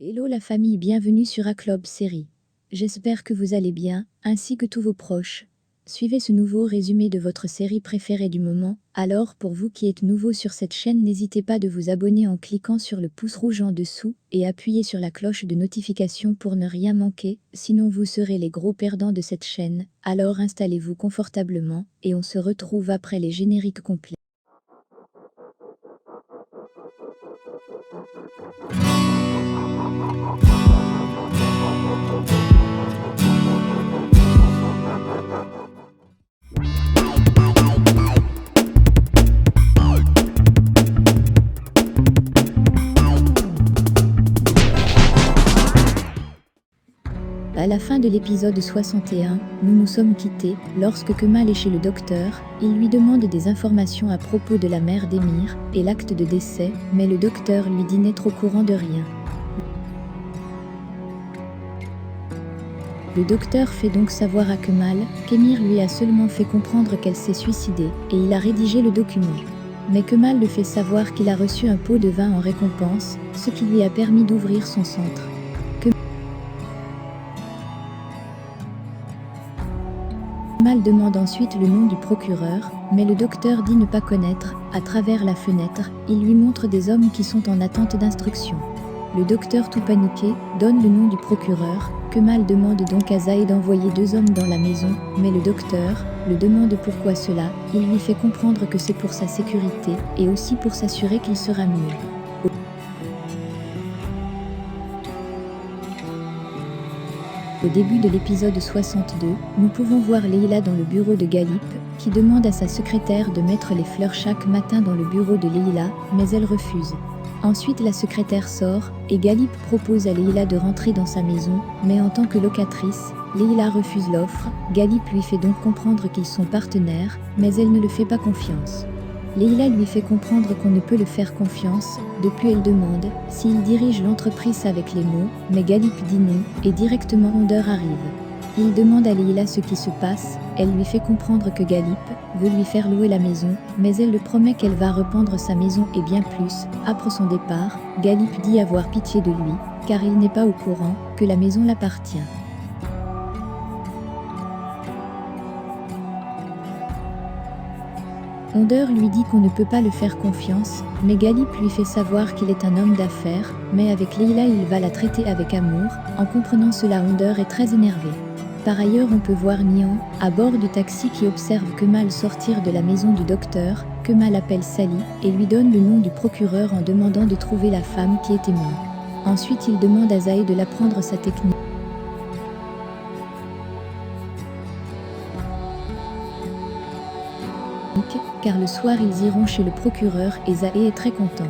Hello la famille, bienvenue sur A-Club Série. J'espère que vous allez bien, ainsi que tous vos proches. Suivez ce nouveau résumé de votre série préférée du moment. Alors pour vous qui êtes nouveau sur cette chaîne, n'hésitez pas de vous abonner en cliquant sur le pouce rouge en dessous et appuyez sur la cloche de notification pour ne rien manquer, sinon vous serez les gros perdants de cette chaîne. Alors installez-vous confortablement et on se retrouve après les génériques complets. À la fin de l'épisode 61, nous nous sommes quittés. Lorsque Kemal est chez le docteur, il lui demande des informations à propos de la mère d'Emir et l'acte de décès, mais le docteur lui dit n'être au courant de rien. Le docteur fait donc savoir à Kemal qu'Emir lui a seulement fait comprendre qu'elle s'est suicidée, et il a rédigé le document. Mais Kemal le fait savoir qu'il a reçu un pot de vin en récompense, ce qui lui a permis d'ouvrir son centre. Kemal demande ensuite le nom du procureur, mais le docteur dit ne pas connaître. À travers la fenêtre, il lui montre des hommes qui sont en attente d'instructions. Le docteur, tout paniqué, donne le nom du procureur. Kemal demande donc à Zaï d'envoyer 2 hommes dans la maison, mais le docteur le demande pourquoi cela. Il lui fait comprendre que c'est pour sa sécurité, et aussi pour s'assurer qu'il sera mieux. Au début de l'épisode 62, nous pouvons voir Leila dans le bureau de Galip, qui demande à sa secrétaire de mettre les fleurs chaque matin dans le bureau de Leila, mais elle refuse. Ensuite la secrétaire sort, et Galip propose à Leila de rentrer dans sa maison, mais en tant que locatrice, Leila refuse l'offre. Galip lui fait donc comprendre qu'ils sont partenaires, mais elle ne le fait pas confiance. Leila lui fait comprendre qu'on ne peut le faire confiance. De plus elle demande s'il dirige l'entreprise avec les mots, mais Galip dit non, et directement Onder arrive. Il demande à Leila ce qui se passe, elle lui fait comprendre que Galip veut lui faire louer la maison, mais elle le promet qu'elle va reprendre sa maison et bien plus. Après son départ, Galip dit avoir pitié de lui, car il n'est pas au courant que la maison l'appartient. Onder lui dit qu'on ne peut pas le faire confiance, mais Galip lui fait savoir qu'il est un homme d'affaires, mais avec Leila il va la traiter avec amour. En comprenant cela, Onder est très énervé. Par ailleurs on peut voir Nihan à bord du taxi qui observe Kemal sortir de la maison du docteur. Kemal appelle Sally et lui donne le nom du procureur en demandant de trouver la femme qui était morte. Ensuite il demande à Zaï de l'apprendre sa technique. Car le soir ils iront chez le procureur et Zaï est très content.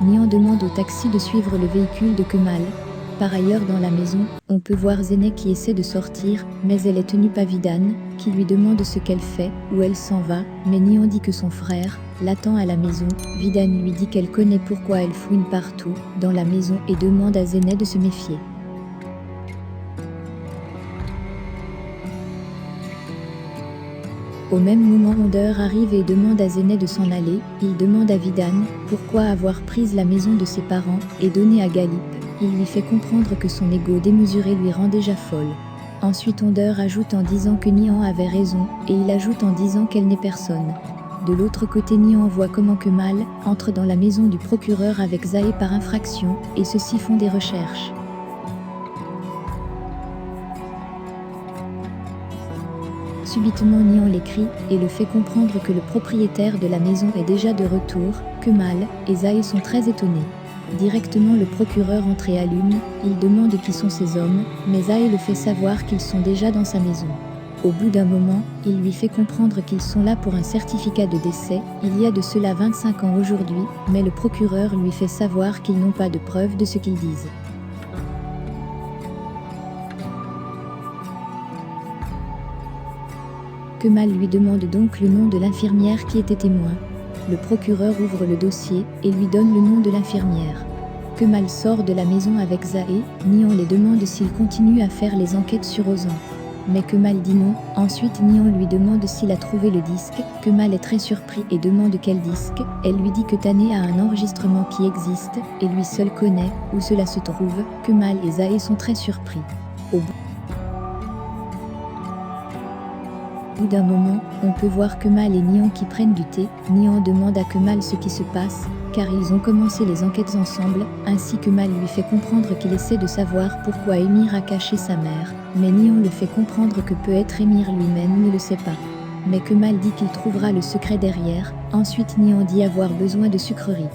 Nihan demande au taxi de suivre le véhicule de Kemal. Par ailleurs dans la maison, on peut voir Zeynep qui essaie de sortir, mais elle est tenue par Vidan, qui lui demande ce qu'elle fait, où elle s'en va, mais Nihan dit que son frère l'attend à la maison. Vidan lui dit qu'elle connaît pourquoi elle fouine partout dans la maison et demande à Zeynep de se méfier. Au même moment Onder arrive et demande à Zeynep de s'en aller. Il demande à Vidan pourquoi avoir pris la maison de ses parents et donné à Galip. Il lui fait comprendre que son ego démesuré lui rend déjà folle. Ensuite Onder ajoute en disant que Nihan avait raison, et il ajoute en disant qu'elle n'est personne. De l'autre côté Nihan voit comment Kemal entre dans la maison du procureur avec Zaï par infraction, et ceux-ci font des recherches. Subitement Nihan l'écrit et le fait comprendre que le propriétaire de la maison est déjà de retour. Kemal et Zaï sont très étonnés. Directement le procureur entre et allume, il demande qui sont ces hommes, mais Zaï le fait savoir qu'ils sont déjà dans sa maison. Au bout d'un moment, il lui fait comprendre qu'ils sont là pour un certificat de décès. Il y a de cela 25 ans aujourd'hui, mais le procureur lui fait savoir qu'ils n'ont pas de preuves de ce qu'ils disent. Kemal lui demande donc le nom de l'infirmière qui était témoin. Le procureur ouvre le dossier et lui donne le nom de l'infirmière. Kemal sort de la maison avec Zaï. Nihan les demande s'il continue à faire les enquêtes sur Ozan. mais Kemal dit non. Ensuite Nihan lui demande s'il a trouvé le disque. Kemal est très surpris et demande quel disque. Elle lui dit que Tané a un enregistrement qui existe, et lui seul connaît où cela se trouve. Kemal et Zahé sont très surpris. Au bout d'un moment, on peut voir Kemal et Nihan qui prennent du thé. Nihan demande à Kemal ce qui se passe, car ils ont commencé les enquêtes ensemble. Ainsi Kemal lui fait comprendre qu'il essaie de savoir pourquoi Émir a caché sa mère, mais Nihan le fait comprendre que peut-être Émir lui-même ne le sait pas. Mais Kemal dit qu'il trouvera le secret derrière. Ensuite Nihan dit avoir besoin de sucreries.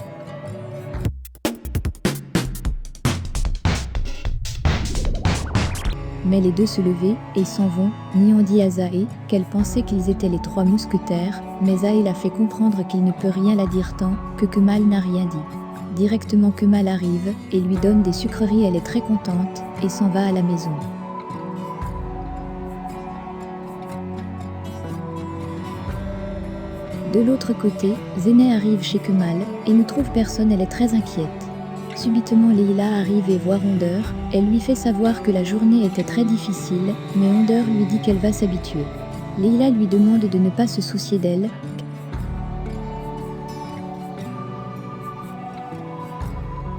Mais les deux se levaient et s'en vont. Nihan dit à Zahé qu'elle pensait qu'ils étaient les 3 mousquetaires, mais Zahé l'a fait comprendre qu'il ne peut rien la dire tant que Kemal n'a rien dit. Directement Kemal arrive et lui donne des sucreries. Elle est très contente et s'en va à la maison. De l'autre côté, Zéné arrive chez Kemal et ne trouve personne. Elle est très inquiète. Subitement Leïla arrive et voit Honder. Elle lui fait savoir que la journée était très difficile, mais Honder lui dit qu'elle va s'habituer. Leïla lui demande de ne pas se soucier d'elle,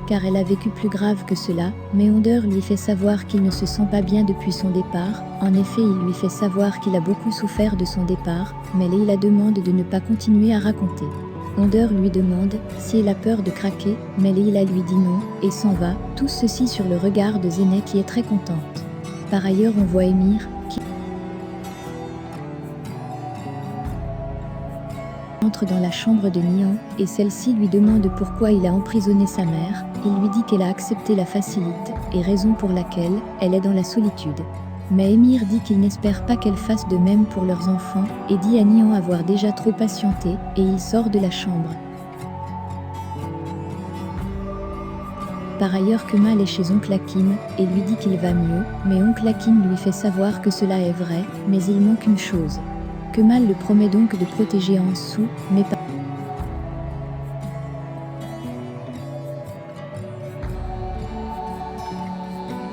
car elle a vécu plus grave que cela, mais Honder lui fait savoir qu'il ne se sent pas bien depuis son départ. En effet, il lui fait savoir qu'il a beaucoup souffert de son départ, mais Leïla demande de ne pas continuer à raconter. Honder lui demande si elle a peur de craquer, mais Leïla lui dit non, et s'en va, tout ceci sur le regard de Zéné qui est très contente. Par ailleurs on voit Émir, qui entre dans la chambre de Nihan, et celle-ci lui demande pourquoi il a emprisonné sa mère. Il lui dit qu'elle a accepté la facilité, et raison pour laquelle elle est dans la solitude. Mais Émir dit qu'il n'espère pas qu'elle fasse de même pour leurs enfants, et dit à Nihan avoir déjà trop patienté, et il sort de la chambre. Par ailleurs Kemal est chez Oncle Hakim, et lui dit qu'il va mieux, mais Oncle Hakim lui fait savoir que cela est vrai, mais il manque une chose. Kemal le promet donc de protéger Ansou, mais pas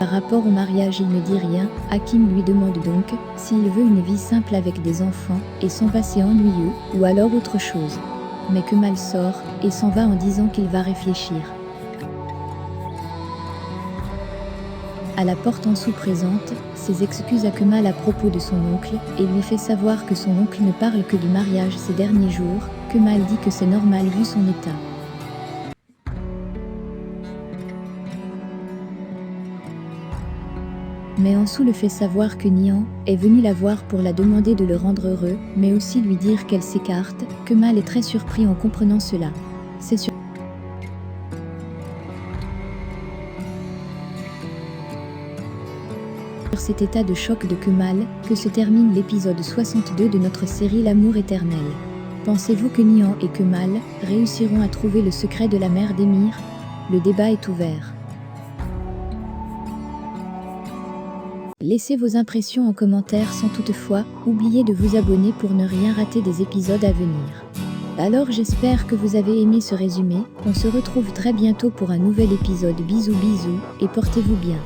par rapport au mariage il ne dit rien. Hakim lui demande donc s'il veut une vie simple avec des enfants et sans passé ennuyeux, ou alors autre chose. Mais Kemal sort et s'en va en disant qu'il va réfléchir. À la porte Ansou présente ses excuses à Kemal à propos de son oncle et lui fait savoir que son oncle ne parle que du mariage ces derniers jours. Kemal dit que c'est normal vu son état. Mais Ansou le fait savoir que Nihan est venu la voir pour la demander de le rendre heureux, mais aussi lui dire qu'elle s'écarte. Kemal est très surpris en comprenant cela. C'est sur cet état de choc de Kemal que se termine l'épisode 62 de notre série L'amour éternel. Pensez-vous que Nihan et Kemal réussiront à trouver le secret de la mère d'Émir? Le débat est ouvert. Laissez vos impressions en commentaire sans toutefois oublier de vous abonner pour ne rien rater des épisodes à venir. Alors j'espère que vous avez aimé ce résumé. On se retrouve très bientôt pour un nouvel épisode. Bisous bisous et portez-vous bien.